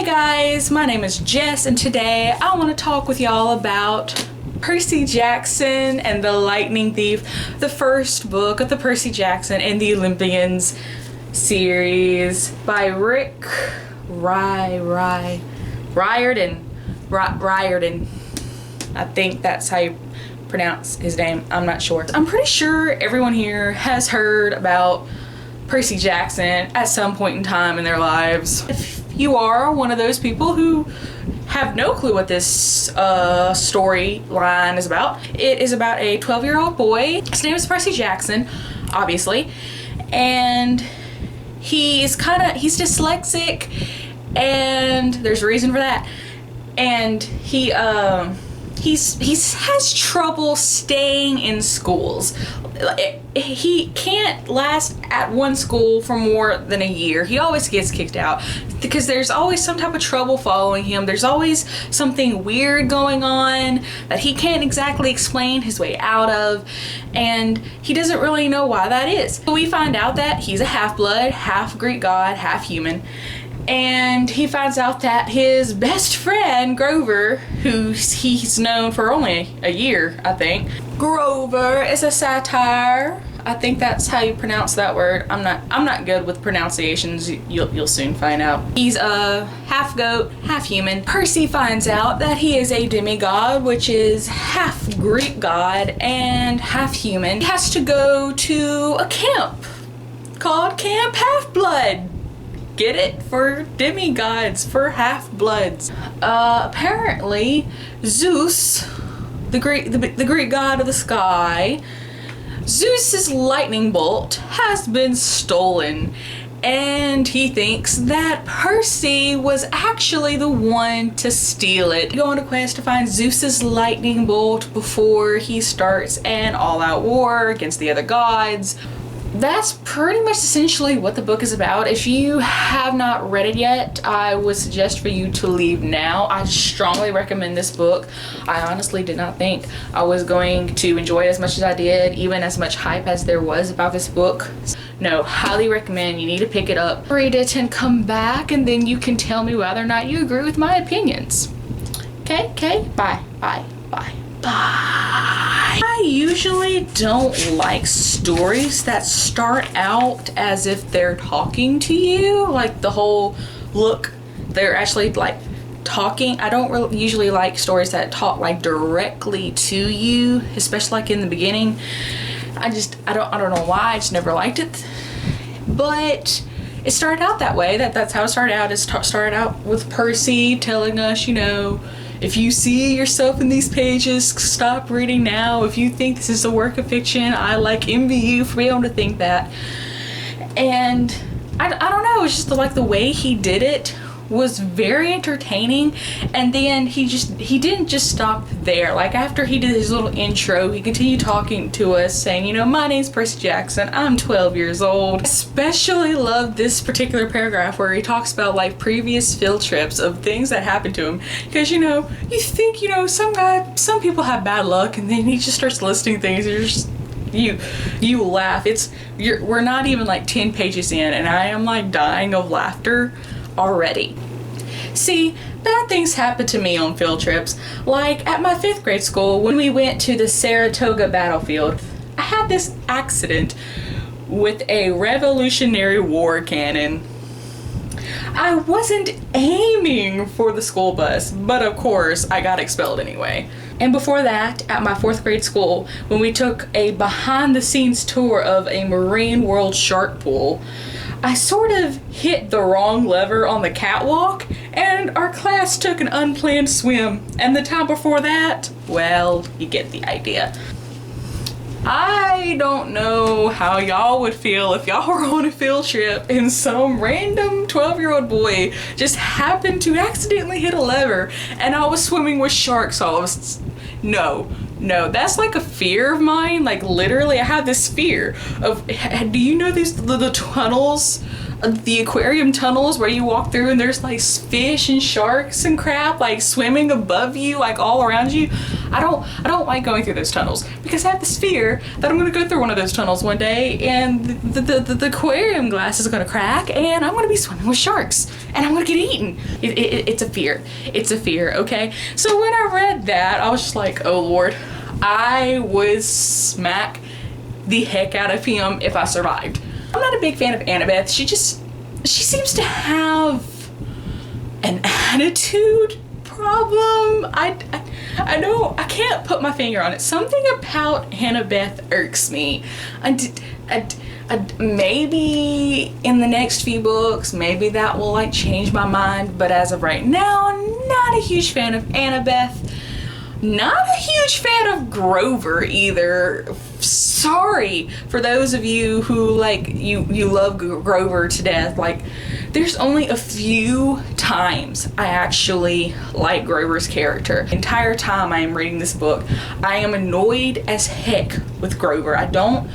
Guys, my name is Jess and today I want to talk with y'all about Percy Jackson and the Lightning Thief, the first book of the Percy Jackson and the Olympians series by Rick Riordan. I think that's how you pronounce his name. I'm not sure. I'm pretty sure everyone here has heard about Percy Jackson at some point in time in their lives. If you are one of those people who have no clue what this storyline is about, it is about a 12-year-old boy. His name is Percy Jackson, obviously, and he's dyslexic, and there's a reason for that. And he has trouble staying in schools. He can't last at one school for more than a year. He always gets kicked out because there's always some type of trouble following him. There's always something weird going on that he can't exactly explain his way out of, and he doesn't really know why that is. So we find out that he's a half-blood, half Greek god, half human. And he finds out that his best friend, Grover, who he's known for only a year, I think. Grover is a satyr. I think that's how you pronounce that word. I'm not good with pronunciations. You'll soon find out. He's a half goat, half human. Percy finds out that he is a demigod, which is half Greek god and half human. He has to go to a camp called Camp Half-Blood. Get it? For demigods, for half-bloods. Apparently, Zeus, the Greek god of the sky, Zeus's lightning bolt has been stolen, and he thinks that Percy was actually the one to steal it. Go on a quest to find Zeus's lightning bolt before he starts an all-out war against the other gods. That's pretty much essentially what the book is about. If you have not read it yet, I would suggest for you to leave now. I strongly recommend this book. I honestly did not think I was going to enjoy it as much as I did, even as much hype as there was about this book. No, highly recommend. You need to pick it up, read it, and come back, and then you can tell me whether or not you agree with my opinions. Okay? Bye. I usually don't like stories that start out as if they're talking to you, like the whole look, they're actually like talking. I don't really usually like stories that talk like directly to you, especially like in the beginning. I don't know why, I just never liked it. But it started out that way. That's how it started out. It started out with Percy telling us, if you see yourself in these pages, stop reading now. If you think this is a work of fiction, I envy you for being able to think that. And I don't know, it's just the way he did it was very entertaining. And then he didn't just stop there. Like after he did his little intro, he continued talking to us saying, my name's Percy Jackson, I'm 12 years old. I especially love this particular paragraph where he talks about previous field trips of things that happened to him, because you think some people have bad luck, and then he just starts listing things and you laugh. We're not even 10 pages in and I am dying of laughter already. See, bad things happen to me on field trips. Like at my 5th grade school, when we went to the Saratoga battlefield, I had this accident with a Revolutionary War cannon. I wasn't aiming for the school bus, but of course I got expelled anyway. And before that, at my 4th grade school, when we took a behind-the-scenes tour of a Marine World shark pool, I sort of hit the wrong lever on the catwalk, and our class took an unplanned swim. And the time before that, well, you get the idea. I don't know how y'all would feel if y'all were on a field trip and some random 12-year-old boy just happened to accidentally hit a lever and I was swimming with sharks. No, that's a fear of mine. Literally, I have this fear of, do you know the tunnels, the aquarium tunnels where you walk through and there's fish and sharks and crap swimming above you, all around you? don't like going through those tunnels because I have this fear that I'm gonna go through one of those tunnels one day and the aquarium glass is gonna crack and I'm gonna be swimming with sharks and I'm gonna get eaten. It's a fear. It's a fear, okay? So when I read that, I was just like, oh Lord, I would smack the heck out of him if I survived. I'm not a big fan of Annabeth. She seems to have an attitude problem. I can't put my finger on it. Something about Annabeth irks me. Maybe in the next few books, maybe that will like change my mind, but as of right now, I'm not a huge fan of Annabeth. Not a huge fan of Grover either. Sorry for those of you who like you love Grover to death. Like, there's only a few times I actually like Grover's character. The entire time I am reading this book, I am annoyed as heck with Grover. I don't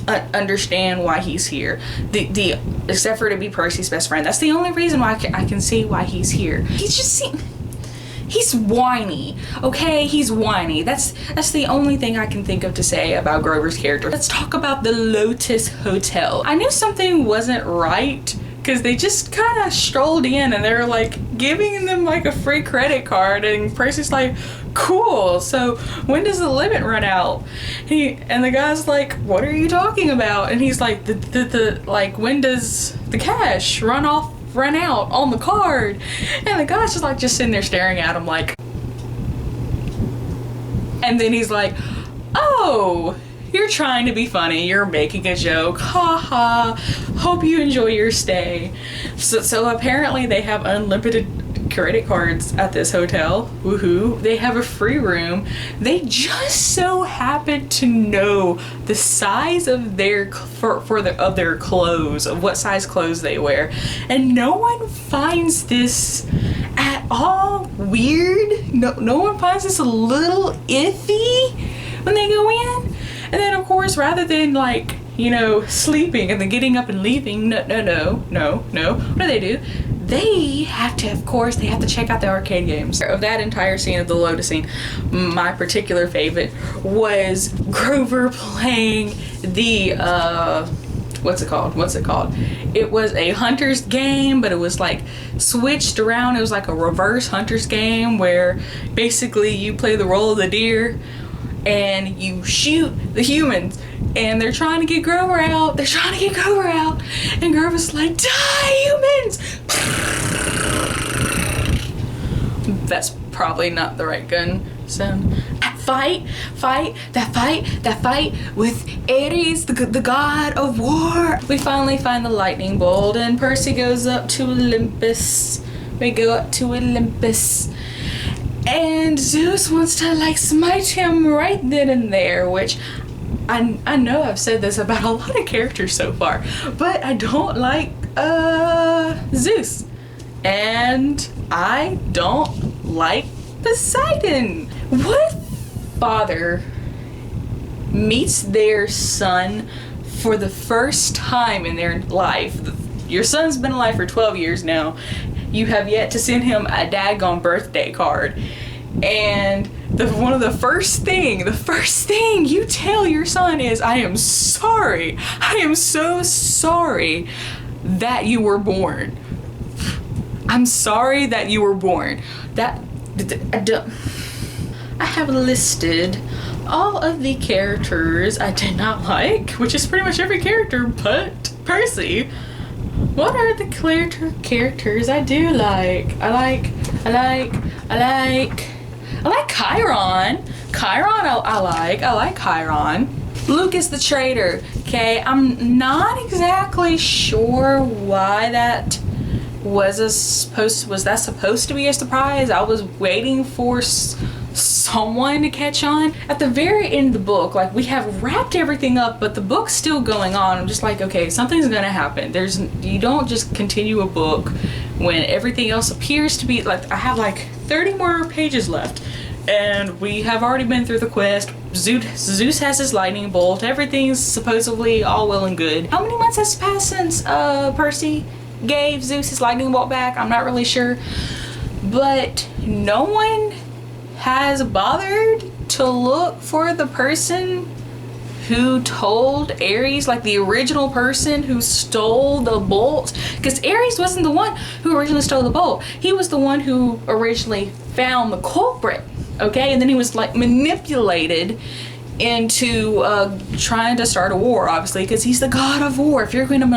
understand why he's here. Except for to be Percy's best friend. That's the only reason why I can see why he's here. He's whiny, okay? He's whiny. That's the only thing I can think of to say about Grover's character. Let's talk about the Lotus Hotel. I knew something wasn't right because they just kind of strolled in and they were like giving them like a free credit card and Percy's like, cool, so when does the limit run out? And the guy's like, what are you talking about? And he's like, like, when does the cash run out on the card? And the guy's just sitting there staring at him like, and then he's like, oh, you're trying to be funny, you're making a joke, ha ha, hope you enjoy your stay. So apparently they have unlimited credit cards at this hotel. Woohoo. They have a free room. They just so happen to know the size of their of their clothes, of what size clothes they wear, and no one finds this at all weird. No one finds this a little iffy when they go in. And then of course, rather than like, you know, sleeping and then getting up and leaving, no, what do? They have to check out the arcade games. Of that entire scene of the Lotus scene, my particular favorite was Grover playing the what's it called? It was a hunter's game, but it was like switched around. It was like a reverse hunter's game where basically you play the role of the deer and you shoot the humans and they're trying to get Grover out. And Grover's like, die, humans! That's probably not the right gun sound. Fight with Ares, the god of war. We finally find the lightning bolt and Percy goes up to Olympus. We go up to Olympus. And Zeus wants to like smite him right then and there, which I know I've said this about a lot of characters so far, but I don't like Zeus. And I don't like Poseidon. What father meets their son for the first time in their life? Your son's been alive for 12 years now. You have yet to send him a daggone birthday card. And the first thing you tell your son is, I am sorry. I am so sorry that you were born. I'm sorry that you were born. I have listed all of the characters I did not like, which is pretty much every character but Percy. What are the characters I do like? I like Chiron. I like Chiron. Lucas the traitor. Okay, I'm not exactly sure why that was supposed to be a surprise. I was waiting for someone to catch on. At the very end of the book, like, we have wrapped everything up, but the book's still going on. I'm just like, okay, something's gonna happen. You don't just continue a book when everything else appears to be like, I have like 30 more pages left and we have already been through the quest. Zeus has his lightning bolt. Everything's supposedly all well and good. How many months has passed since Percy gave Zeus his lightning bolt back? I'm not really sure, but no one has bothered to look for the person who told Ares, like the original person who stole the bolt, because Ares wasn't the one who originally stole the bolt. He was the one who originally found the culprit, okay? And then he was like manipulated into trying to start a war, obviously, because he's the god of war. If you're going to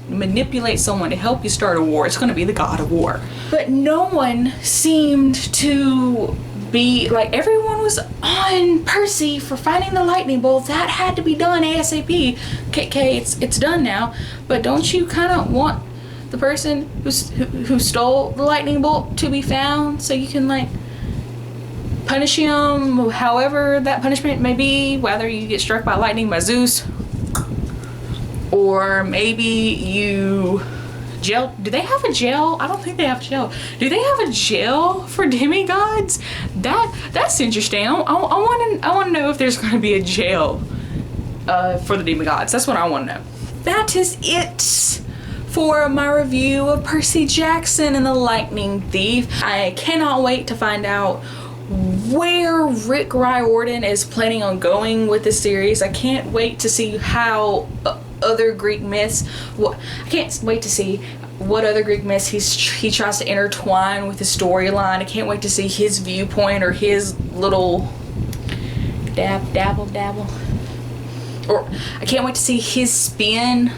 manipulate someone to help you start a war, it's going to be the god of war. But no one seemed to be like, everyone was on Percy for finding the lightning bolt. That had to be done ASAP. Okay, it's done now. But don't you kind of want the person who stole the lightning bolt to be found, so you can like punish him however that punishment may be, whether you get struck by lightning by Zeus, or maybe you jail. Do they have a jail? I don't think they have a jail. Do they have a jail for demigods? That's interesting. I want to know if there's going to be a jail for the demigods. That's what I want to know. That is it for my review of Percy Jackson and the Lightning Thief. I cannot wait to find out where Rick Riordan is planning on going with this series. I can't wait to see how other Greek myths, I can't wait to see what other Greek myths he tries to intertwine with the storyline. I can't wait to see his viewpoint or his little dabble. Or I can't wait to see his spin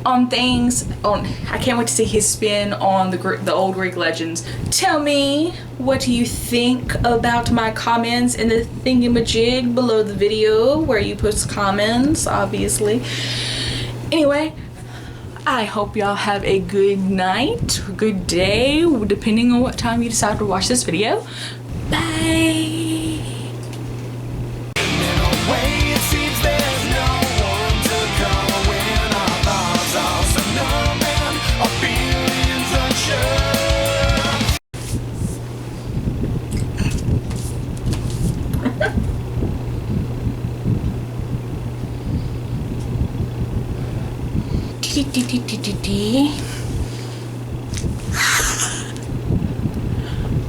on things. I can't wait to see his spin on the old Greek legends. Tell me, what do you think about my comments in the thingamajig below the video where you post comments, obviously. Anyway, I hope y'all have a good night, or good day, depending on what time you decide to watch this video. Bye!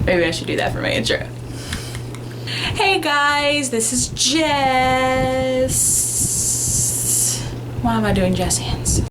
Maybe I should do that for my intro. Hey guys, this is Jess. Why am I doing Jess hands?